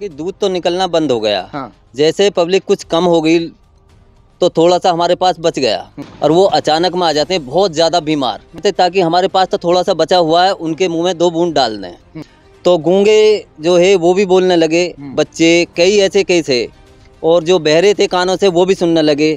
कि दूध तो निकलना बंद हो गया। हाँ। जैसे पब्लिक कुछ कम हो गई तो थोड़ा सा हमारे पास बच गया, और वो अचानक में आ जाते हैं बहुत ज़्यादा बीमार, ताकि हमारे पास तो थोड़ा सा बचा हुआ है, उनके मुंह में 2 बूंद डाल दें तो गूंगे जो है वो भी बोलने लगे, बच्चे कई ऐसे केस है, और जो बहरे थे कानों से वो भी सुनने लगे।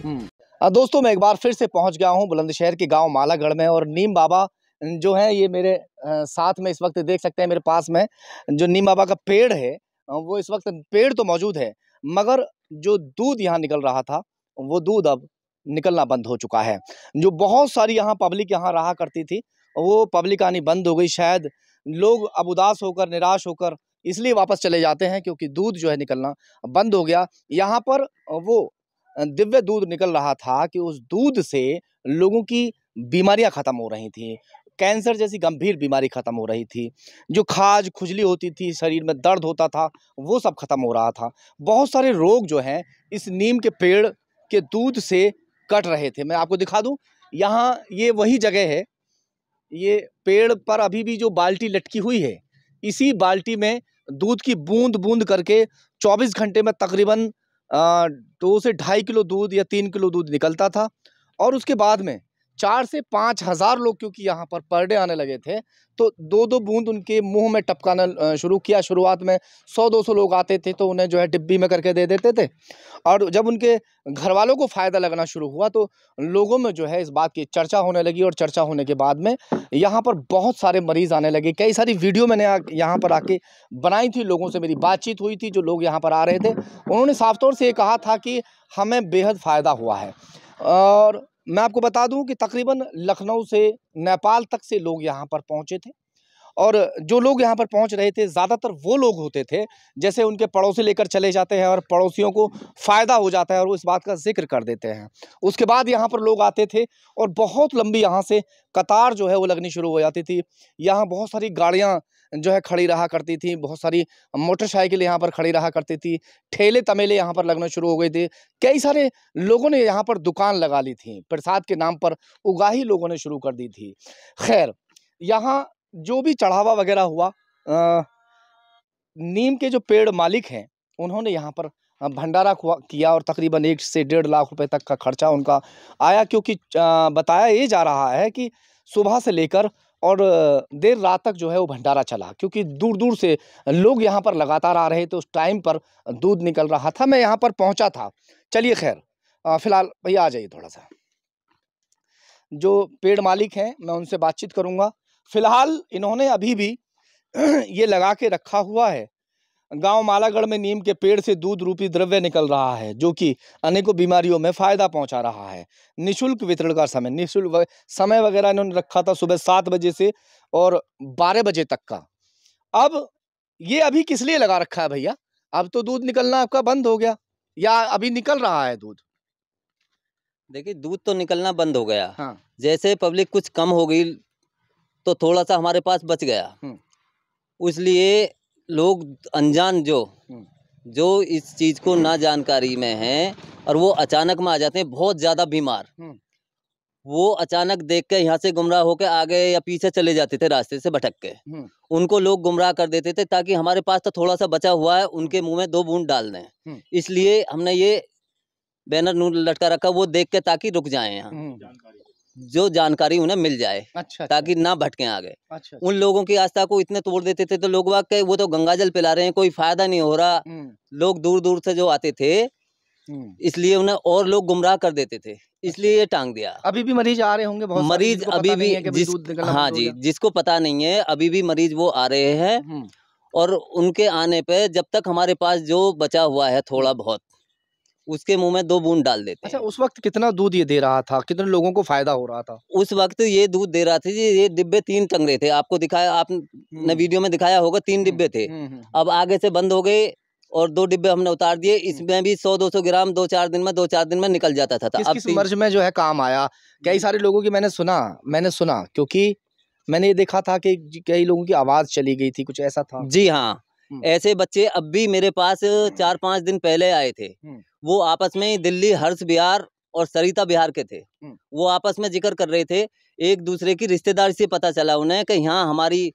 दोस्तों, मैं एक बार फिर से पहुंच गया हूं बुलंदशहर के गांव मालागढ़ में, और नीम बाबा जो है ये मेरे साथ में इस वक्त देख सकते हैं। मेरे पास में जो नीम बाबा का पेड़ है वो इस वक्त पेड़ तो मौजूद है, मगर जो दूध यहाँ निकल रहा था वो दूध अब निकलना बंद हो चुका है। जो बहुत सारी यहाँ पब्लिक यहाँ रहा करती थी वो पब्लिक आनी बंद हो गई। शायद लोग अब उदास होकर, निराश होकर इसलिए वापस चले जाते हैं क्योंकि दूध जो है निकलना बंद हो गया। यहाँ पर वो दिव्य दूध निकल रहा था कि उस दूध से लोगों की बीमारियां खत्म हो रही थी, कैंसर जैसी गंभीर बीमारी खत्म हो रही थी, जो खाज खुजली होती थी, शरीर में दर्द होता था, वो सब खत्म हो रहा था। बहुत सारे रोग जो हैं इस नीम के पेड़ के दूध से कट रहे थे। मैं आपको दिखा दूं, यहाँ ये वही जगह है, ये पेड़ पर अभी भी जो बाल्टी लटकी हुई है, इसी बाल्टी में दूध की बूंद बूंद करके 24 घंटे में तकरीबन 2 से 2.5 किलो दूध या 3 किलो दूध निकलता था। और उसके बाद में 4 से 5 हज़ार लोग क्योंकि यहाँ पर पर डे आने लगे थे, तो 2-2 बूंद उनके मुंह में टपकाना शुरू किया। शुरुआत में 100-200 लोग आते थे तो उन्हें जो है डिब्बी में करके दे देते थे, और जब उनके घर वालों को फ़ायदा लगना शुरू हुआ तो लोगों में जो है इस बात की चर्चा होने लगी, और चर्चा होने के बाद में यहाँ पर बहुत सारे मरीज़ आने लगे। कई सारी वीडियो मैंने यहाँ पर आके बनाई थी, लोगों से मेरी बातचीत हुई थी, जो लोग यहाँ पर आ रहे थे उन्होंने साफ तौर से ये कहा था कि हमें बेहद फ़ायदा हुआ है। और मैं आपको बता दूं कि तकरीबन लखनऊ से नेपाल तक से लोग यहाँ पर पहुँचे थे, और जो लोग यहाँ पर पहुँच रहे थे ज़्यादातर वो लोग होते थे जैसे उनके पड़ोसी लेकर चले जाते हैं और पड़ोसियों को फ़ायदा हो जाता है और वो इस बात का जिक्र कर देते हैं। उसके बाद यहाँ पर लोग आते थे और बहुत लंबी यहाँ से कतार जो है वो लगनी शुरू हो जाती थी। यहाँ बहुत सारी गाड़ियाँ जो है खड़ी रहा करती थी, बहुत सारी मोटरसाइकिल यहाँ पर खड़ी रहा करती थी, ठेले तमेले यहाँ पर लगना शुरू हो गए थे। कई सारे लोगों ने यहाँ पर दुकान लगा ली थी, प्रसाद के नाम पर उगाही लोगों ने शुरू कर दी थी। खैर, यहाँ जो भी चढ़ावा वगैरह हुआ, नीम के जो पेड़ मालिक हैं उन्होंने यहाँ पर भंडारा किया, और तकरीबन 1 से 1.5 लाख रुपए तक का खर्चा उनका आया, क्योंकि बताया ये जा रहा है कि सुबह से लेकर और देर रात तक जो है वो भंडारा चला, क्योंकि दूर दूर से लोग यहाँ पर लगातार आ रहे थे। उस टाइम पर दूध निकल रहा था, मैं यहाँ पर पहुँचा था। चलिए खैर, फिलहाल भैया आ जाइए, थोड़ा सा जो पेड़ मालिक हैं मैं उनसे बातचीत करूँगा। फिलहाल इन्होंने अभी भी ये लगा के रखा हुआ है, गांव मालागढ़ में नीम के पेड़ से दूध रूपी द्रव्य निकल रहा है जो कि अनेकों बीमारियों में फायदा पहुंचा रहा है। निशुल्क वितरण का समय, निशुल्क समय वगैरह इन्होंने रखा था सुबह 7 बजे से और 12 बजे तक का। अब ये अभी किस लिए लगा रखा है भैया? अब तो दूध निकलना आपका बंद हो गया या अभी निकल रहा है दूध? देखिए, दूध तो निकलना बंद हो गया। हाँ। जैसे पब्लिक कुछ कम हो गई तो थोड़ा सा हमारे पास बच गया, इसलिए लोग अनजान जो इस चीज़ को ना जानकारी में हैं और वो अचानक में आ जाते हैं बहुत ज़्यादा बीमार। वो अचानक देख के यहाँ से गुमराह होकर आगे या पीछे चले जाते थे, रास्ते से भटक के। उनको लोग गुमराह कर देते थे ताकि हमारे पास तो थोड़ा सा बचा हुआ है, उनके मुंह में 2 बूंद डाल दें। इसलिए हमने ये बैनर नूर लटका रखा, वो देख के ताकि रुक जाए, यहाँ जो जानकारी उन्हें मिल जाए। अच्छा, ताकि ना भटके आगे। अच्छा। उन लोगों की आस्था को इतने तोड़ देते थे तो लोग वाक के वो तो गंगा जल पिला रहे हैं, कोई फायदा नहीं हो रहा। लोग दूर दूर से जो आते थे इसलिए उन्हें और लोग गुमराह कर देते थे, इसलिए ये टांग दिया। अभी भी मरीज आ रहे होंगे, बहुत मरीज अभी भी हाँ जी, जिसको पता नहीं है अभी भी मरीज वो आ रहे हैं, और उनके आने पे जब तक हमारे पास जो बचा हुआ है थोड़ा बहुत, उसके मुंह में 2 बूंद डाल देते हैं। अच्छा, उस वक्त कितना दूध ये दे रहा था, कितने लोगों को फायदा हो रहा था? उस वक्त ये दूध दे रहा था जी, ये डिब्बे 3 टंग रहे थे, आपको दिखाया, आपने वीडियो में दिखाया होगा, 3 डिब्बे थे। अब आगे से बंद हो गए और 2 डिब्बे हमने उतार दिए। इसमें भी 100-200 ग्राम 2-4 दिन में निकल जाता था। किस किस मर्ज में जो है काम आया? कई सारे लोगों की मैंने सुना क्योंकि मैंने ये देखा था कि कई लोगों की आवाज चली गई थी, कुछ ऐसा था। जी हाँ, ऐसे बच्चे अब भी मेरे पास 4-5 दिन पहले आए थे। वो आपस में दिल्ली हर्ष बिहार और सरिता बिहार के थे। वो आपस में जिक्र कर रहे थे, एक दूसरे की रिश्तेदारी से पता चला उन्हें कि यहाँ हमारी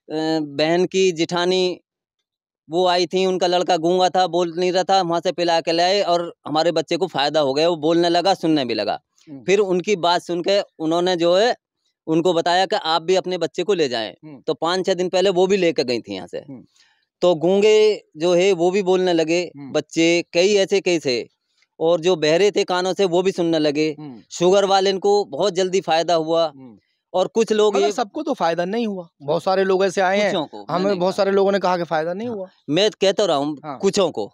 बहन की जिठानी वो आई थी, उनका लड़का गूंगा था, बोल नहीं रहा था, वहाँ से पिला के लाए और हमारे बच्चे को फायदा हो गया, वो बोलने लगा, सुनने भी लगा। फिर उनकी बात सुन के उन्होंने जो है उनको बताया कि आप भी अपने बच्चे को ले जाएं। तो 5-6 दिन पहले वो भी लेकर गई थी यहाँ से। तो गूंगे जो है वो भी बोलने लगे बच्चे, कई ऐसे केस है। और जो बहरे थे कानों से वो भी सुनने लगे। शुगर वाले को बहुत जल्दी फायदा हुआ। और कुछ लोग मतलब सबको तो फायदा नहीं हुआ, बहुत सारे लोग ऐसे आए हैं, हमें बहुत सारे लोगों ने कहा कि फायदा नहीं हुआ। मैं कहता रहा हूँ कुछों को।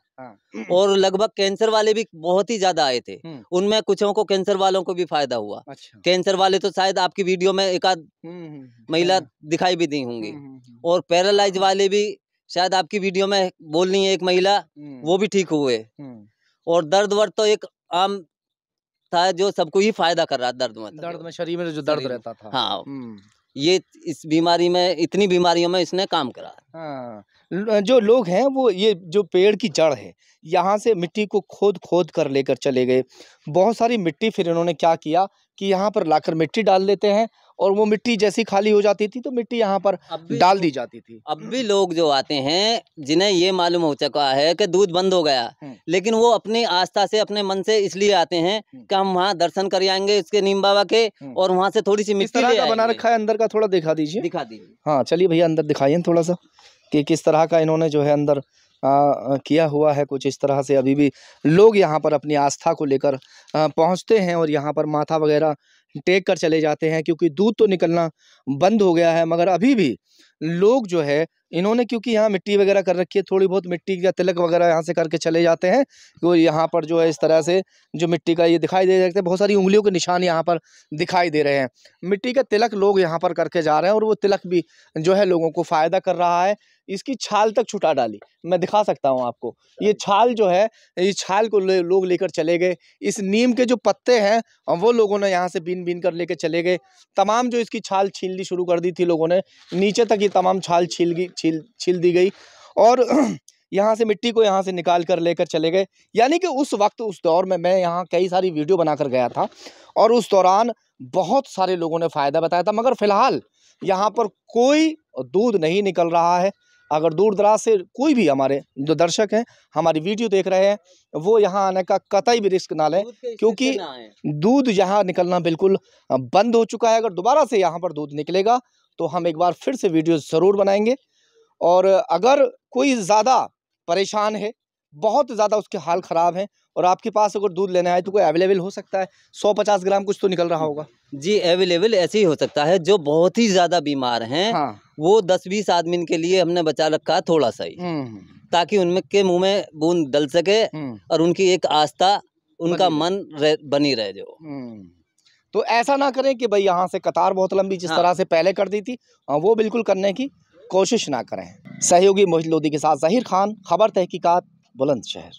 और लगभग कैंसर वाले भी बहुत ही ज्यादा आए थे, उनमें कुछों को, कैंसर वालों को भी फायदा हुआ। कैंसर वाले तो शायद आपकी वीडियो में एक आध महिला दिखाई भी दी होंगी। और पैरालाइज वाले भी शायद आपकी वीडियो में बोल रही है एक महिला, वो भी ठीक हुए। और दर्द वर्द तो एक आम था जो सबको ही फायदा कर रहा, दर्द में शरीर में जो दर्द रहता था। हाँ, ये इस बीमारी में, इतनी बीमारियों में इसने काम करा। हाँ, जो लोग हैं वो ये जो पेड़ की जड़ है, यहाँ से मिट्टी को खोद खोद कर लेकर चले गए। बहुत सारी मिट्टी फिर इन्होंने क्या किया कि यहाँ पर लाकर मिट्टी डाल देते हैं और वो मिट्टी जैसी खाली हो जाती थी तो मिट्टी यहाँ पर डाल दी जाती थी। अब भी लोग जो आते हैं जिन्हें ये मालूम हो चुका है कि दूध बंद हो गया, लेकिन वो अपनी आस्था से, अपने मन से इसलिए आते हैं कि हम वहाँ दर्शन कर आएंगे इसके नीम बाबा के, और वहाँ से थोड़ी सी मिट्टी ले आएंगे। बना रखा है अंदर का, थोड़ा दिखा दीजिए। दिखा दीजिए। हाँ चलिए भैया, अंदर दिखाइए थोड़ा सा कि किस तरह का इन्होंने जो है अंदर किया हुआ है। कुछ इस तरह से अभी भी लोग यहाँ पर अपनी आस्था को लेकर पहुँचते हैं और यहाँ पर माथा वगैरह टेक कर चले जाते हैं, क्योंकि दूध तो निकलना बंद हो गया है। मगर अभी भी लोग जो है इन्होंने, क्योंकि यहाँ मिट्टी वगैरह कर रखी है, थोड़ी बहुत मिट्टी का तिलक वगैरह यहाँ से करके चले जाते हैं। तो यहाँ पर जो है इस तरह से जो मिट्टी का ये दिखाई दे सकते हैं, बहुत सारी उंगलियों के निशान यहाँ पर दिखाई दे रहे हैं। मिट्टी का तिलक लोग यहाँ पर करके जा रहे हैं और वो तिलक भी जो है लोगों को फायदा कर रहा है। इसकी छाल तक छुटा डाली, मैं दिखा सकता हूँ आपको। ये छाल जो है, ये छाल को लोग लेकर चले गए। इस नीम के जो पत्ते हैं वो लोगों ने यहाँ से बीन बीन कर लेकर चले गए। तमाम जो इसकी छाल छीलनी शुरू कर दी थी लोगों ने, नीचे तक ये तमाम छाल छील दी गई और यहाँ से मिट्टी को यहाँ से निकाल कर लेकर चले गए। यानी कि उस वक्त, उस दौर में मैं यहाँ कई सारी वीडियो बनाकर गया था और उस दौरान बहुत सारे लोगों ने फ़ायदा बताया था। मगर फिलहाल यहाँ पर कोई दूध नहीं निकल रहा है। अगर दूर दराज से कोई भी हमारे जो दर्शक हैं, हमारी वीडियो देख रहे हैं, वो यहाँ आने का कतई भी रिस्क ना लें, क्योंकि दूध यहाँ निकलना बिल्कुल बंद हो चुका है। अगर दोबारा से यहाँ पर दूध निकलेगा तो हम एक बार फिर से वीडियो ज़रूर बनाएंगे। और अगर कोई ज़्यादा परेशान है, बहुत ज़्यादा उसके हाल ख़राब हैं और आपके पास अगर दूध लेना है तो कोई अवेलेबल हो सकता है। 150 ग्राम कुछ तो निकल रहा होगा जी। अवेलेबल ऐसे ही हो सकता है, जो बहुत ही ज़्यादा बीमार हैं। हाँ। वो 10-20 आदमी के लिए हमने बचा रखा है थोड़ा सा ही, ताकि उनके मुंह में बूंद डल सके और उनकी एक आस्था, उनका मन बनी रहे जो। तो ऐसा ना करें कि भाई यहाँ से कतार बहुत लंबी जिस तरह से पहले कर दी थी, वो बिल्कुल करने की कोशिश ना करें। सहयोगी मोहित लोधी के साथ ज़हीर खान, खबर तहकीकात, बुलंदशहर।